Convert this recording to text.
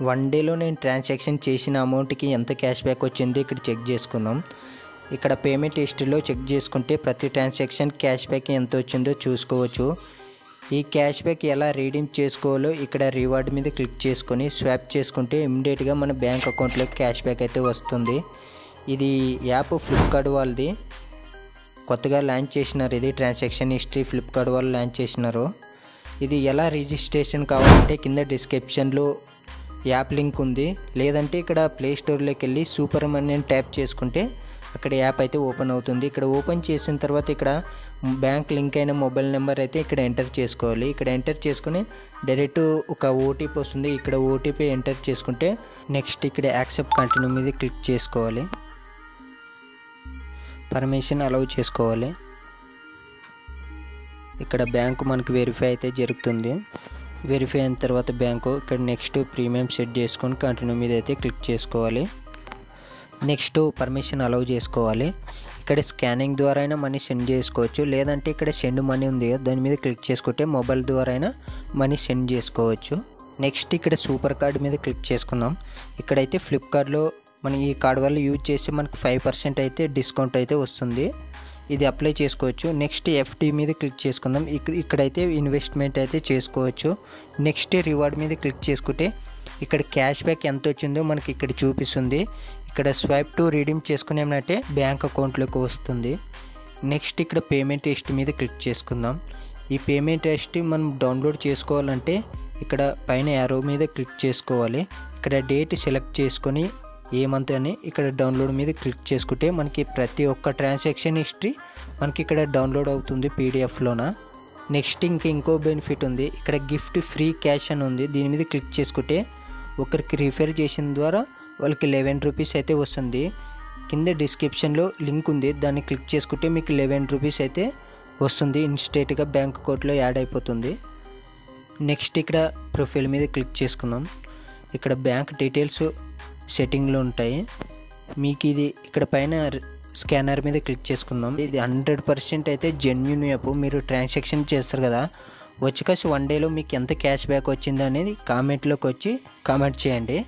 One డేలో నేను transaction చేసిన అమౌంట్కి ఎంత క్యాష్ బ్యాక్ వచ్చిందో ఇక్కడ చెక్ చేసుకుందాం. ఇక్కడ పేమెంట్ హిస్టరీలో చెక్ చేసుకుంటే ప్రతి ట్రాన్సాక్షన్ క్యాష్ బ్యాక్ ఎంత వచ్చిందో చూసుకోవచ్చు. ఈ క్యాష్ బ్యాక్ ఎలా రీడీమ్ చేసుకోవాలో ఇక్కడ రివార్డ్ మీద క్లిక్ చేసుకొని స్వాప్ చేసుకుంటే ఇమ్మీడియట్గా మన బ్యాంక్ అకౌంట్లోకి క్యాష్ బ్యాక్ అయితే వస్తుంది. ఇది యాప్ ఫ్లిప్కార్ట్ వాళ్ళది, కొత్తగా లాంచ్ చేసినారు. ఇది ట్రాన్సాక్షన్ హిస్టరీ ఫ్లిప్కార్ట్ వాళ్ళు లాంచ్ చేసినారు. ఇది ఎలా రిజిస్ట్రేషన్ కావాలంటే కింద డిస్క్రిప్షన్లో యాప్ లింక్ ఉంది, లేదంటే ఇక్కడ ప్లే స్టోర్లోకి వెళ్ళి సూపర్ మనీ అని ట్యాప్ చేసుకుంటే అక్కడ యాప్ అయితే ఓపెన్ అవుతుంది. ఇక్కడ ఓపెన్ చేసిన తర్వాత ఇక్కడ బ్యాంక్ లింక్ అయిన మొబైల్ నెంబర్ అయితే ఇక్కడ ఎంటర్ చేసుకోవాలి. ఇక్కడ ఎంటర్ చేసుకుని డైరెక్ట్ ఒక ఓటీపీ వస్తుంది. ఇక్కడ ఓటీపీ ఎంటర్ చేసుకుంటే నెక్స్ట్ ఇక్కడ యాక్సెప్ట్ కంటిన్యూ మీద క్లిక్ చేసుకోవాలి. పర్మిషన్ అలౌ చేసుకోవాలి. ఇక్కడ బ్యాంకు మనకు వెరిఫై అయితే జరుగుతుంది. వెరిఫై అయిన తర్వాత బ్యాంకు ఇక్కడ నెక్స్ట్ ప్రీమియం సెట్ చేసుకొని కంటిన్యూ మీద అయితే క్లిక్ చేసుకోవాలి. నెక్స్ట్ పర్మిషన్ అలౌ చేసుకోవాలి. ఇక్కడ స్కానింగ్ ద్వారా అయినా మనీ సెండ్ చేసుకోవచ్చు, లేదంటే ఇక్కడ సెండ్ మనీ ఉంది కదా దాని మీద క్లిక్ చేసుకుంటే మొబైల్ ద్వారా అయినా మనీ సెండ్ చేసుకోవచ్చు. నెక్స్ట్ ఇక్కడ సూపర్ కార్డ్ మీద క్లిక్ చేసుకుందాం. ఇక్కడైతే ఫ్లిప్కార్ట్లో మనం ఈ కార్డ్ వల్ల యూజ్ చేసి మనకు 5% అయితే డిస్కౌంట్ అయితే వస్తుంది. ఇది అప్లై చేసుకోవచ్చు. నెక్స్ట్ ఎఫ్డి మీద క్లిక్ చేసుకుందాం. ఇక్కడైతే ఇన్వెస్ట్మెంట్ అయితే చేసుకోవచ్చు. నెక్స్ట్ రివార్డ్ మీద క్లిక్ చేసుకుంటే ఇక్కడ క్యాష్ బ్యాక్ ఎంత వచ్చిందో మనకి ఇక్కడ చూపిస్తుంది. ఇక్కడ స్వైప్ టు రిడీమ్ చేసుకునేమంటే బ్యాంక్ అకౌంట్లోకి వస్తుంది. నెక్స్ట్ ఇక్కడ పేమెంట్ హిస్టరీ మీద క్లిక్ చేసుకుందాం. ఈ పేమెంట్ హిస్టరీ మనం డౌన్లోడ్ చేసుకోవాలంటే ఇక్కడ పైన యారో మీద క్లిక్ చేసుకోవాలి. ఇక్కడ డేట్ సెలెక్ట్ చేసుకొని ఏ మంత్ అని ఇక్కడ డౌన్లోడ్ మీద క్లిక్ చేసుకుంటే మనకి ప్రతి ఒక్క ట్రాన్సాక్షన్ హిస్టరీ మనకి ఇక్కడ డౌన్లోడ్ అవుతుంది పీడిఎఫ్లోన. నెక్స్ట్ ఇంకో బెనిఫిట్ ఉంది. ఇక్కడ గిఫ్ట్ ఫ్రీ క్యాష్ అని ఉంది. దీని మీద క్లిక్ చేసుకుంటే ఒకరికి రిఫర్ చేసిన ద్వారా వాళ్ళకి 11 రూపీస్ అయితే వస్తుంది. కింద డిస్క్రిప్షన్లో లింక్ ఉంది, దాన్ని క్లిక్ చేసుకుంటే మీకు 11 రూపీస్ అయితే వస్తుంది. ఇన్స్టేట్గా బ్యాంక్ అకౌంట్లో యాడ్ అయిపోతుంది. నెక్స్ట్ ఇక్కడ ప్రొఫైల్ మీద క్లిక్ చేసుకుందాం. ఇక్కడ బ్యాంక్ డీటెయిల్స్ సెట్టింగ్లో ఉంటాయి. మీకు ఇది ఇక్కడ పైన స్కానర్ మీద క్లిక్ చేసుకుందాం. ఇది 100% అయితే జెన్యూన్ యాప్. మీరు ట్రాన్సాక్షన్ చేస్తారు కదా, వచ్చి కాసి వన్ డేలో మీకు ఎంత క్యాష్ బ్యాక్ వచ్చిందో అనేది కామెంట్లోకి వచ్చి కామెంట్ చేయండి.